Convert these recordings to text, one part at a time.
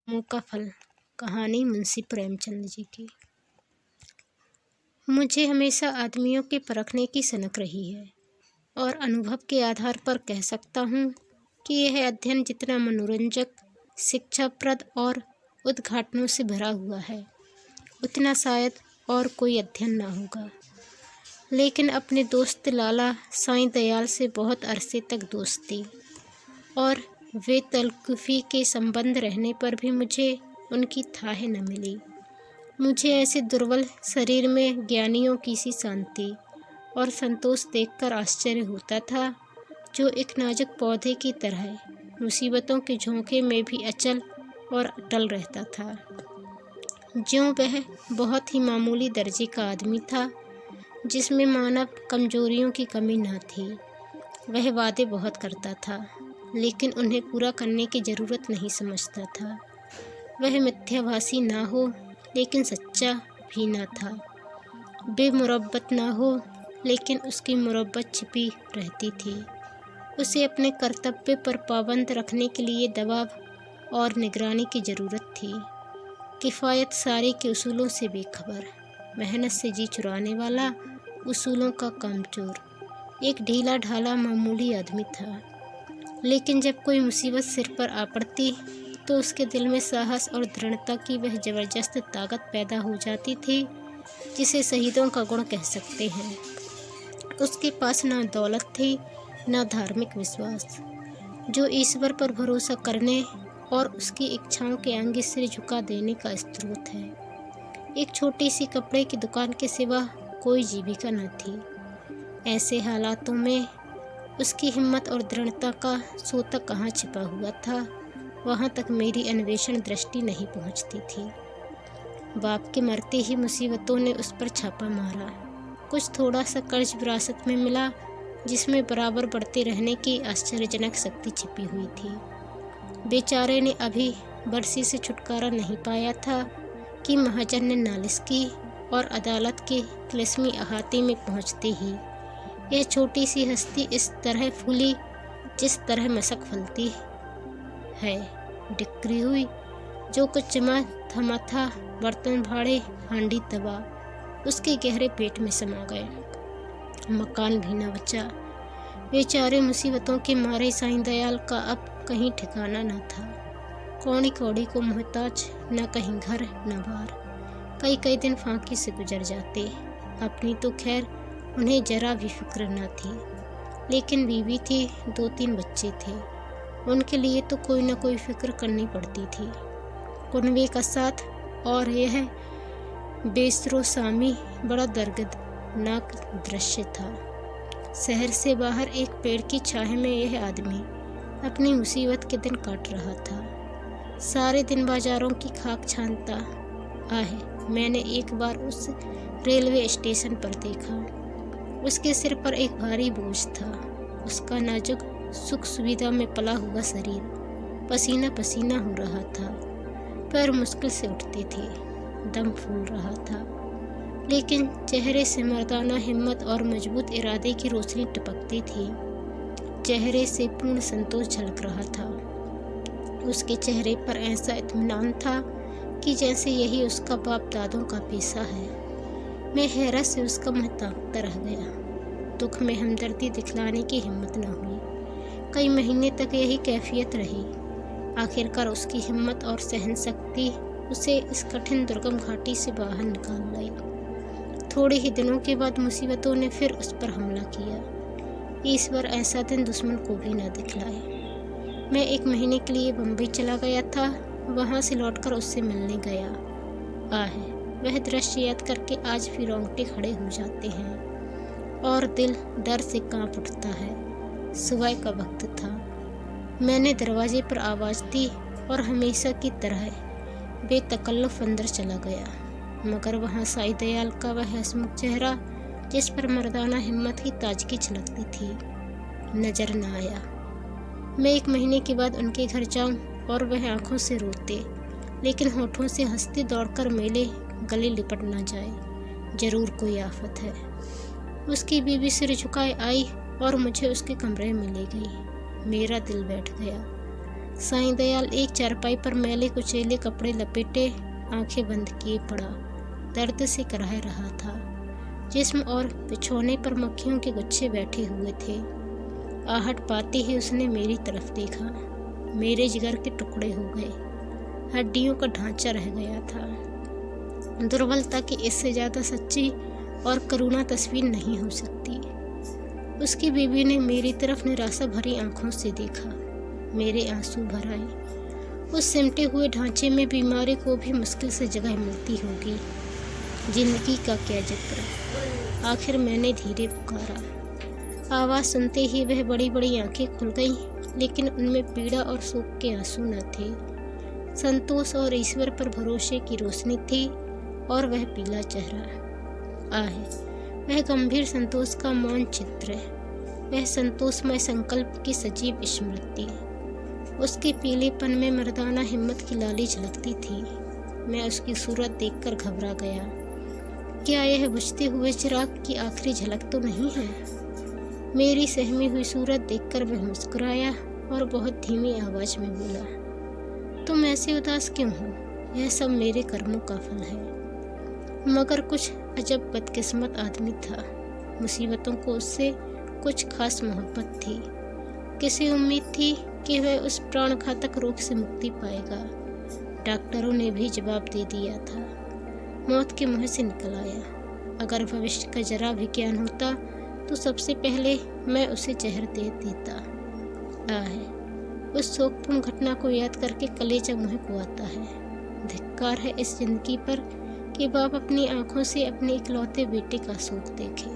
कर्मों का फल। कहानी मुंशी प्रेमचंद जी की। मुझे हमेशा आदमियों के परखने की सनक रही है और अनुभव के आधार पर कह सकता हूँ कि यह अध्ययन जितना मनोरंजक, शिक्षाप्रद और उद्घाटनों से भरा हुआ है, उतना शायद और कोई अध्ययन ना होगा। लेकिन अपने दोस्त लाला साईं दयाल से बहुत अरसे तक दोस्ती और बेतलकुफ़ी के संबंध रहने पर भी मुझे उनकी थाह न मिली। मुझे ऐसे दुर्बल शरीर में ज्ञानियों की सी शांति और संतोष देखकर आश्चर्य होता था, जो एक नाजुक पौधे की तरह मुसीबतों के झोंके में भी अचल और अटल रहता था। ज्यों वह बहुत ही मामूली दर्जे का आदमी था, जिसमें मानव कमजोरियों की कमी न थी। वह वादे बहुत करता था, लेकिन उन्हें पूरा करने की ज़रूरत नहीं समझता था। वह मिथ्याभाषी ना हो, लेकिन सच्चा भी ना था। बेमुरब्बत ना हो, लेकिन उसकी मुरब्बत छिपी रहती थी। उसे अपने कर्तव्य पर पाबंद रखने के लिए दबाव और निगरानी की ज़रूरत थी। किफ़ायत सारी के उसूलों से बेखबर, मेहनत से जी चुराने वाला, उसूलों का कामचोर, एक ढीला ढाला मामूली आदमी था। लेकिन जब कोई मुसीबत सिर पर आ पड़ती तो उसके दिल में साहस और दृढ़ता की वह ज़बरदस्त ताकत पैदा हो जाती थी, जिसे शहीदों का गुण कह सकते हैं। उसके पास ना दौलत थी, ना धार्मिक विश्वास, जो ईश्वर पर भरोसा करने और उसकी इच्छाओं के आगे सिर झुका देने का स्रोत है। एक छोटी सी कपड़े की दुकान के सिवा कोई जीविका न थी। ऐसे हालातों में उसकी हिम्मत और दृढ़ता का सोता कहाँ छिपा हुआ था, वहाँ तक मेरी अन्वेषण दृष्टि नहीं पहुँचती थी। बाप के मरते ही मुसीबतों ने उस पर छापा मारा। कुछ थोड़ा सा कर्ज विरासत में मिला, जिसमें बराबर बढ़ते रहने की आश्चर्यजनक शक्ति छिपी हुई थी। बेचारे ने अभी बरसी से छुटकारा नहीं पाया था कि महाजन ने नालिश की और अदालत के तिलिस्मी अहाते में पहुँचते ही यह छोटी सी हस्ती इस तरह फूली जिस तरह मशक फलती है, डिक्री हुई। जो कुछ जमा थमा था, बर्तन भाड़े, हांडी तवा, उसके गहरे पेट में समा गए। मकान भी न बचा। बेचारे मुसीबतों के मारे साईं दयाल का अब कहीं ठिकाना न था। कौड़ी कौड़ी को मोहताज, न कहीं घर न बार। कई कई दिन फांकी से गुजर जाते। अपनी तो खैर उन्हें जरा भी फिक्र न थी, लेकिन बीवी थी, 2-3 बच्चे थे। उनके लिए तो कोई न कोई फिक्र करनी पड़ती थी। कुनबे का साथ और यह बेसरो सामी बड़ा दर्दनाक दृश्य था। शहर से बाहर एक पेड़ की छाया में यह आदमी अपनी मुसीबत के दिन काट रहा था। सारे दिन बाजारों की खाक छानता। मैंने एक बार उस रेलवे स्टेशन पर देखा। उसके सिर पर एक भारी बोझ था। उसका नाजुक सुख सुविधा में पला हुआ शरीर पसीना पसीना हो रहा था। पैर मुश्किल से उठते थे, दम फूल रहा था, लेकिन चेहरे से मर्दाना हिम्मत और मजबूत इरादे की रोशनी टपकती थी। चेहरे से पूर्ण संतोष झलक रहा था। उसके चेहरे पर ऐसा इत्मीनान था कि जैसे यही उसका बाप दादों का पेशा है। मैं हैरत से उसका मुँह ताकता रह गया। दुख में हमदर्दी दिखलाने की हिम्मत न हुई। कई महीने तक यही कैफियत रही। आखिरकार उसकी हिम्मत और सहन शक्ति उसे इस कठिन दुर्गम घाटी से बाहर निकाल लाई। थोड़े ही दिनों के बाद मुसीबतों ने फिर उस पर हमला किया। ईश्वर ऐसा दिन दुश्मन को भी न दिखलाए। मैं 1 महीने के लिए बम्बई चला गया था। वहाँ से लौटकर उससे मिलने गया। वह दृश्य याद करके आज भी रोंगटे खड़े हो जाते हैं और दिल डर से कांप उठता है। सुबह का वक्त था। मैंने दरवाजे पर आवाज़ दी और हमेशा की तरह बेतकल्लुफ़ अंदर चला गया, मगर वहाँ साईं दयाल का वह हंसमुख चेहरा, जिस पर मर्दाना हिम्मत की ताजगी झलकती थी, नजर न आया। मैं 1 महीने के बाद उनके घर जाऊं और वह आंखों से रोते, लेकिन होठों से हंसते दौड़कर मेले गले लिपट न जाए। जरूर कोई आफत है। उसकी बीवी सिर झुकाए आई और मुझे उसके कमरे में ले गई। मेरा दिल बैठ गया। साईं दयाल एक चारपाई पर मैले कुचैले कपड़े लपेटे आंखें बंद किए पड़ा दर्द से कराह रहा था। जिस्म और बिछौने पर मक्खियों के गुच्छे बैठे हुए थे। आहट पाते ही उसने मेरी तरफ देखा। मेरे जिगर के टुकड़े हो गए, हड्डियों का ढांचा रह गया था। दुर्बलता की इससे ज़्यादा सच्ची और करुणा तस्वीर नहीं हो सकती। उसकी बीवी ने मेरी तरफ निराशा भरी आंखों से देखा। मेरे आंसू भर आए। उस सिमटे हुए ढांचे में बीमारी को भी मुश्किल से जगह मिलती होगी। जिंदगी का क्या जिक्र। आखिर मैंने धीरे पुकारा। आवाज़ सुनते ही वह बड़ी बड़ी आंखें खुल गईं, लेकिन उनमें पीड़ा और शोक के आंसू न थे। संतोष और ईश्वर पर भरोसे की रोशनी थी और वह पीला चेहरा। वह गंभीर संतोष का मौन चित्र, वह संतोषमय संकल्प की सजीव स्मृति। उसके पीलेपन में मर्दाना हिम्मत की लाली झलकती थी। मैं उसकी सूरत देखकर घबरा गया। क्या यह बुझते हुए चिराग की आखिरी झलक तो नहीं है? मेरी सहमी हुई सूरत देखकर वह मुस्कुराया और बहुत धीमी आवाज में बोला, तुम ऐसे उदास क्यों हो? यह सब मेरे कर्मों का फल है। मगर कुछ अजब बदकिस्मत आदमी था। मुसीबतों को उससे कुछ खास मोहब्बत थी। किसी उम्मीद थी कि वह उस प्राणघातक रोग से मुक्ति पाएगा। डॉक्टरों ने भी जवाब दे दिया था। मौत के मुंह से निकल आया। अगर भविष्य का जरा भी ज्ञान होता तो सबसे पहले मैं उसे जहर दे देता। उस शोकपूर्ण घटना को याद करके कलेजा मुँह को आता है। धिक्कार है इस जिंदगी पर कि बाप अपनी आंखों से अपने इकलौते बेटे का शोक देखे।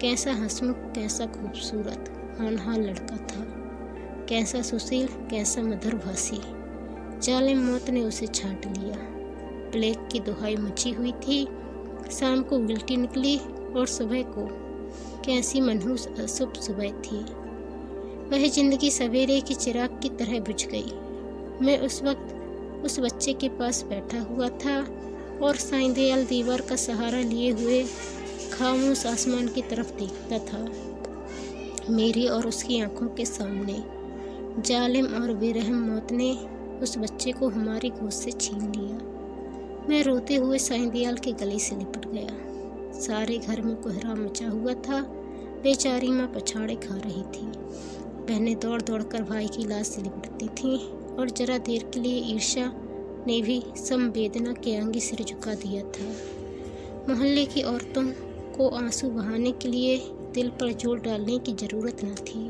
कैसा हंसमुख, कैसा खूबसूरत होनहार लड़का था, कैसा सुशील, कैसा मधुरभाषी। जालिम मौत ने उसे छांट लिया। प्लेग की दुहाई मची हुई थी। शाम को उल्टी निकली और सुबह को कैसी मनहूस अशुभ सुबह थी। वह जिंदगी सवेरे की चिराग की तरह बुझ गई। मैं उस वक्त उस बच्चे के पास बैठा हुआ था और साईं दयाल दीवार का सहारा लिए हुए खामोश आसमान की तरफ देखता था। मेरी और उसकी आंखों के सामने जालिम और बेरहम मौत ने उस बच्चे को हमारी गोद से छीन लिया। मैं रोते हुए साईं दयाल के गले से लिपट गया। सारे घर में कोहराम मचा हुआ था। बेचारी माँ पछाड़े खा रही थी। बहनें दौड़ दौड़ कर भाई की लाश से लिपटती थीं और जरा देर के लिए ईर्ष्या ने भी संवेदना के आगे सिर झुका दिया था। मोहल्ले की औरतों को आंसू बहाने के लिए दिल पर जोर डालने की जरूरत न थी।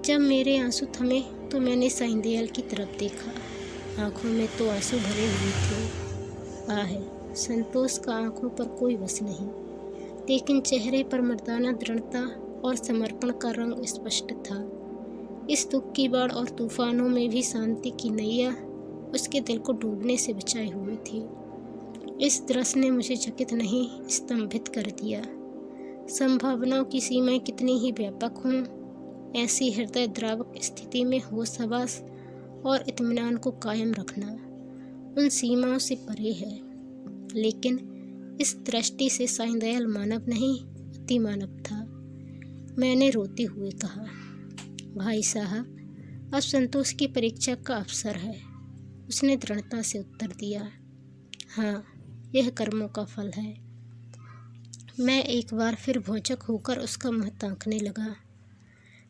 जब मेरे आंसू थमे तो मैंने साईं दयाल की तरफ देखा। आंखों में तो आंसू भरे हुए थे। संतोष का आंखों पर कोई बस नहीं, लेकिन चेहरे पर मर्दाना दृढ़ता और समर्पण का रंग स्पष्ट था। इस दुख की बाढ़ और तूफानों में भी शांति की नैया उसके दिल को डूबने से बचाए हुए थी। इस दृश्य ने मुझे चकित नहीं, स्तंभित कर दिया। संभावनाओं की सीमाएं कितनी ही व्यापक हों, ऐसी हृदय द्रावक स्थिति में होश हवास और इत्मीनान को कायम रखना उन सीमाओं से परे है। लेकिन इस दृष्टि से साईं दयाल मानव नहीं, अति मानव था। मैंने रोते हुए कहा, भाई साहब, अब संतोष की परीक्षा का अवसर है। उसने दृढ़ता से उत्तर दिया, हाँ, यह कर्मों का फल है। मैं एक बार फिर भौचक होकर उसका मुँह ताकने लगा,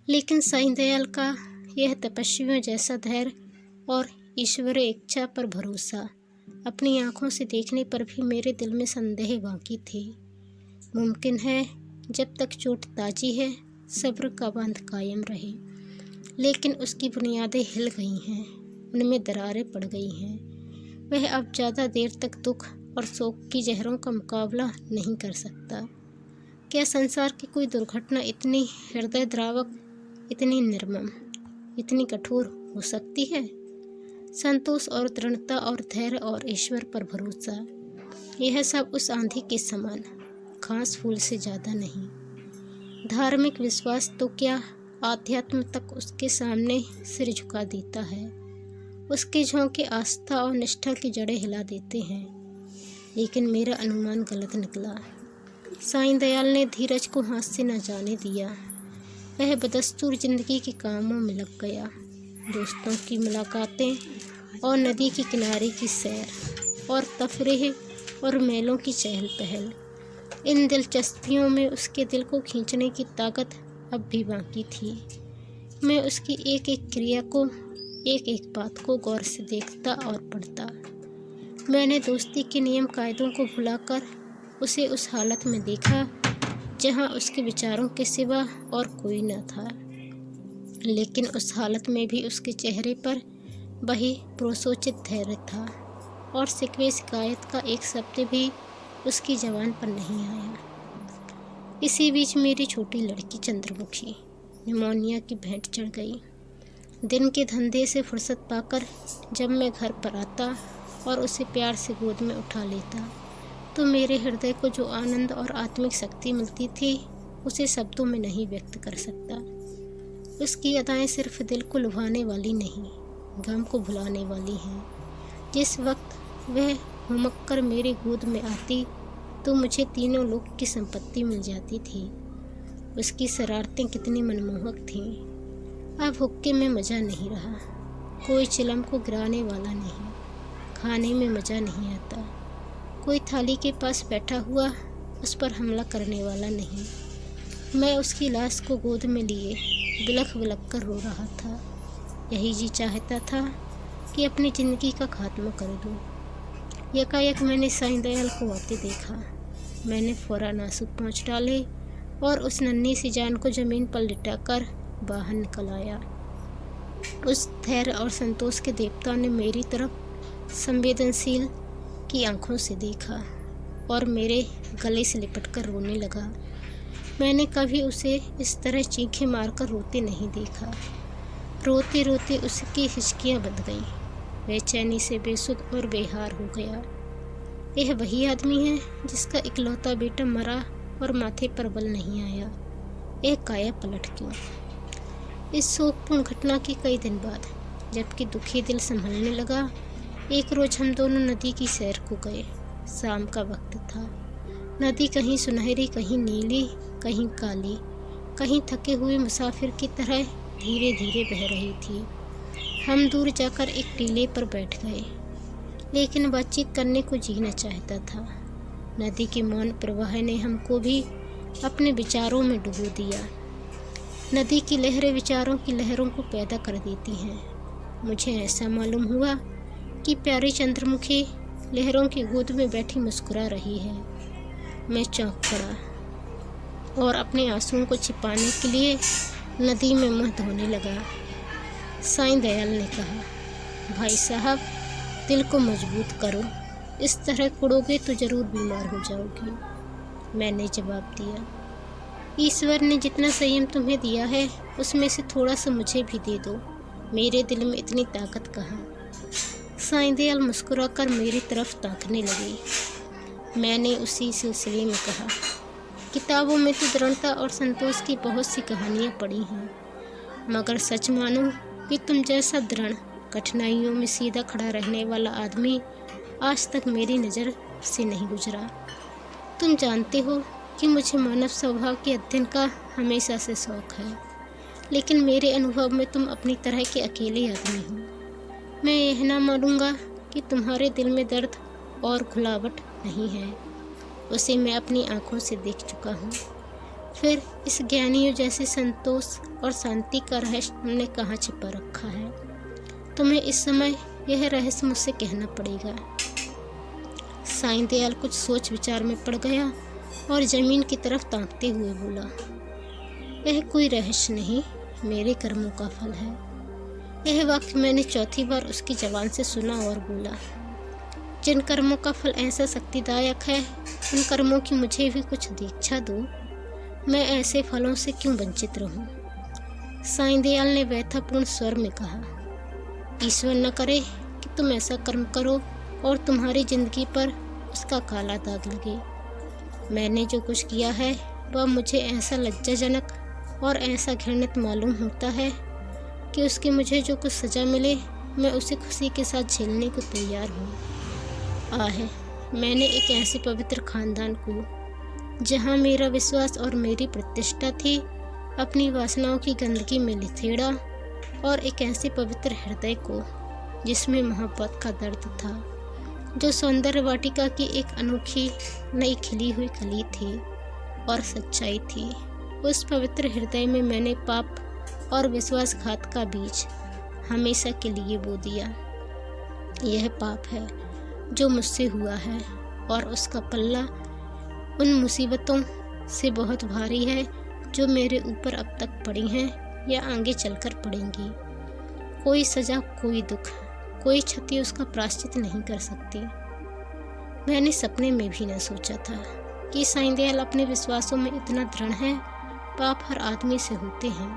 लेकिन साईं दयाल का यह तपस्वियों जैसा धैर्य और ईश्वरीय इच्छा पर भरोसा, अपनी आंखों से देखने पर भी मेरे दिल में संदेह बाकी थे। मुमकिन है जब तक चोट ताजी है सब्र का बांध कायम रहे, लेकिन उसकी बुनियादें हिल गई हैं, उनमें दरारें पड़ गई हैं। वह अब ज़्यादा देर तक दुख और शोक की जहरों का मुकाबला नहीं कर सकता। क्या संसार की कोई दुर्घटना इतनी हृदय द्रावक, इतनी निर्मम, इतनी कठोर हो सकती है? संतोष और दृढ़ता और धैर्य और ईश्वर पर भरोसा, यह सब उस आंधी के समान, घास फूल से ज़्यादा नहीं। धार्मिक विश्वास तो क्या, आध्यात्म तक उसके सामने सिर झुका देता है। उसके झोंके आस्था और निष्ठा की जड़ें हिला देते हैं। लेकिन मेरा अनुमान गलत निकला। साईं दयाल ने धीरज को हाथ से न जाने दिया। वह बदस्तूर जिंदगी के कामों में लग गया। दोस्तों की मुलाकातें और नदी के किनारे की सैर और तफरीह और मेलों की चहल पहल, इन दिलचस्पियों में उसके दिल को खींचने की ताकत अब भी बाकी थी। मैं उसकी एक एक क्रिया को, एक एक बात को गौर से देखता और पढ़ता। मैंने दोस्ती के नियम कायदों को भुलाकर उसे उस हालत में देखा जहाँ उसके विचारों के सिवा और कोई न था। लेकिन उस हालत में भी उसके चेहरे पर वही प्रोसोचित धैर्य था और शिकवे शिकायत का एक शब्द भी उसकी ज़बान पर नहीं आया। इसी बीच मेरी छोटी लड़की चंद्रमुखी निमोनिया की भेंट चढ़ गई। दिन के धंधे से फुर्सत पाकर जब मैं घर पर आता और उसे प्यार से गोद में उठा लेता तो मेरे हृदय को जो आनंद और आत्मिक शक्ति मिलती थी उसे शब्दों में नहीं व्यक्त कर सकता। उसकी अदाएं सिर्फ दिल को लुभाने वाली नहीं, गम को भुलाने वाली हैं। जिस वक्त वह हुमक कर मेरे गोद में आती तो मुझे तीनों लोक की संपत्ति मिल जाती थी। उसकी शरारतें कितनी मनमोहक थीं। अब हुक्के में मज़ा नहीं रहा, कोई चिलम को गिराने वाला नहीं, खाने में मज़ा नहीं आता, कोई थाली के पास बैठा हुआ उस पर हमला करने वाला नहीं। मैं उसकी लाश को गोद में लिए बिलख बिलख कर रो रहा था। यही जी चाहता था कि अपनी ज़िंदगी का खात्मा कर दूं। यकायक मैंने साईं दयाल को आते देखा। मैंने फौरन आंसू पोंछ डाले और उस नन्ही सी जान को ज़मीन पर लिटाकर बाहर निकल आया। उस धैर्य और संतोष के देवता ने मेरी तरफ संवेदनशील की आंखों से देखा और मेरे गले से लिपटकर रोने लगा। मैंने कभी उसे इस तरह चीखें मारकर रोते नहीं देखा। रोते रोते उसकी हिचकियाँ बंध गईं। बेचैनी से बेसुध और बेहार हो गया। यह वही आदमी है जिसका इकलौता बेटा मरा और माथे पर बल नहीं आया। यह काया पलट क्यों? इस शोकपूर्ण घटना के कई दिन बाद जबकि दुखी दिल संभलने लगा, एक रोज हम दोनों नदी की सैर को गए। शाम का वक्त था। नदी कहीं सुनहरी, कहीं नीली, कहीं काली, कहीं थके हुए मुसाफिर की तरह धीरे धीरे बह रही थी। हम दूर जाकर एक टीले पर बैठ गए, लेकिन बातचीत करने को जी न चाहता था। नदी के मौन प्रवाह ने हमको भी अपने विचारों में डुबो दिया। नदी की लहरें विचारों की लहरों को पैदा कर देती हैं। मुझे ऐसा मालूम हुआ कि प्यारी चंद्रमुखी लहरों की गोद में बैठी मुस्कुरा रही है। मैं चौंक पड़ा और अपने आंसुओं को छिपाने के लिए नदी में मुंह धोने लगा। साईं दयाल ने कहा, भाई साहब, दिल को मजबूत करो, इस तरह कुड़ोगे तो ज़रूर बीमार हो जाओगी। मैंने जवाब दिया, ईश्वर ने जितना संयम तुम्हें दिया है उसमें से थोड़ा सा मुझे भी दे दो, मेरे दिल में इतनी ताकत कहाँ। साईं दयाल मुस्कुराकर मेरी तरफ ताकने लगे। मैंने उसी सिलसिले में कहा, किताबों में तो दृढ़ता और संतोष की बहुत सी कहानियाँ पढ़ी हैं, मगर सच मानो कि तुम जैसा दृढ़, कठिनाइयों में सीधा खड़ा रहने वाला आदमी आज तक मेरी नज़र से नहीं गुजरा। तुम जानते हो कि मुझे मानव स्वभाव के अध्ययन का हमेशा से शौक़ है, लेकिन मेरे अनुभव में तुम अपनी तरह के अकेले आदमी हो। मैं यह ना मानूंगा कि तुम्हारे दिल में दर्द और घुलावट नहीं है, उसे मैं अपनी आँखों से देख चुका हूँ। फिर इस ज्ञानियों जैसे संतोष और शांति का रहस्य तुमने कहाँ छिपा रखा है? तुम्हें इस समय यह रहस्य मुझसे कहना पड़ेगा। साईं दयाल कुछ सोच विचार में पड़ गया और ज़मीन की तरफ ताकते हुए बोला, यह कोई रहस्य नहीं, मेरे कर्मों का फल है। यह वाक्य मैंने चौथी बार उसकी ज़बान से सुना और बोला, जिन कर्मों का फल ऐसा शक्तिदायक है, उन कर्मों की मुझे भी कुछ दीक्षा दो। मैं ऐसे फलों से क्यों वंचित रहूं? साईं दयाल ने व्यथापूर्ण स्वर में कहा, ईश्वर न करे कि तुम ऐसा कर्म करो और तुम्हारी जिंदगी पर उसका काला दाग लगे। मैंने जो कुछ किया है वह मुझे ऐसा लज्जाजनक और ऐसा घृणित मालूम होता है कि उसकी मुझे जो कुछ सज़ा मिले मैं उसे खुशी के साथ झेलने को तैयार हूँ। आहे, मैंने एक ऐसे पवित्र खानदान को, जहाँ मेरा विश्वास और मेरी प्रतिष्ठा थी, अपनी वासनाओं की गंदगी में लिथेड़ा और एक ऐसे पवित्र हृदय को जिसमें मोहब्बत का दर्द था, जो सौंदर्य वाटिका की एक अनोखी नई खिली हुई कली थी और सच्चाई थी। उस पवित्र हृदय में मैंने पाप और विश्वासघात का बीज हमेशा के लिए बो दिया। यह पाप है जो मुझसे हुआ है और उसका पल्ला उन मुसीबतों से बहुत भारी है जो मेरे ऊपर अब तक पड़ी हैं या आगे चलकर पड़ेंगी। कोई सजा, कोई दुख, कोई क्षति उसका प्रायश्चित नहीं कर सकती। मैंने सपने में भी न सोचा था कि साईं दयाल अपने विश्वासों में इतना दृढ़ है। पाप हर आदमी से होते हैं।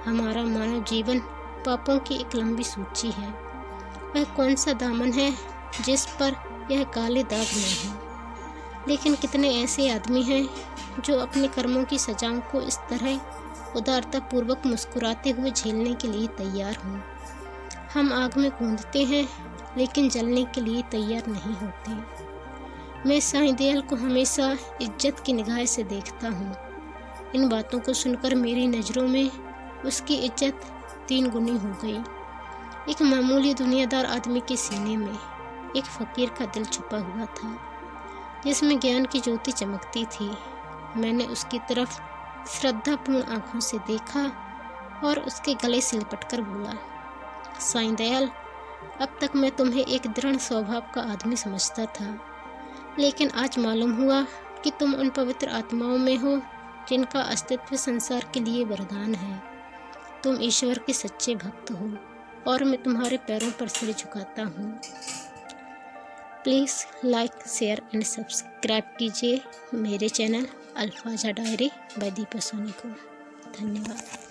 हमारा मानव जीवन पापों की एक लंबी सूची है। वह कौन सा दामन है जिस पर यह काले दाग नहीं है। लेकिन कितने ऐसे आदमी हैं जो अपने कर्मों की सजाओं को इस तरह उदारतापूर्वक मुस्कुराते हुए झेलने के लिए तैयार हों। हम आग में कूदते हैं लेकिन जलने के लिए तैयार नहीं होते। मैं साईं दयाल को हमेशा इज्जत की निगाह से देखता हूँ। इन बातों को सुनकर मेरी नज़रों में उसकी इज्जत 3 गुनी हो गई। एक मामूली दुनियादार आदमी के सीने में एक फ़कीर का दिल छुपा हुआ था जिसमें ज्ञान की ज्योति चमकती थी। मैंने उसकी तरफ श्रद्धापूर्ण आंखों से देखा और उसके गले से लिपटकर बोला, साईं दयाल, अब तक मैं तुम्हें एक दृढ़ स्वभाव का आदमी समझता था, लेकिन आज मालूम हुआ कि तुम उन पवित्र आत्माओं में हो जिनका अस्तित्व संसार के लिए वरदान है। तुम ईश्वर के सच्चे भक्त हो और मैं तुम्हारे पैरों पर सिर झुकाता हूँ। Please like, share and subscribe कीजिए मेरे channel Alfaza diary by Deepa Soni को। धन्यवाद।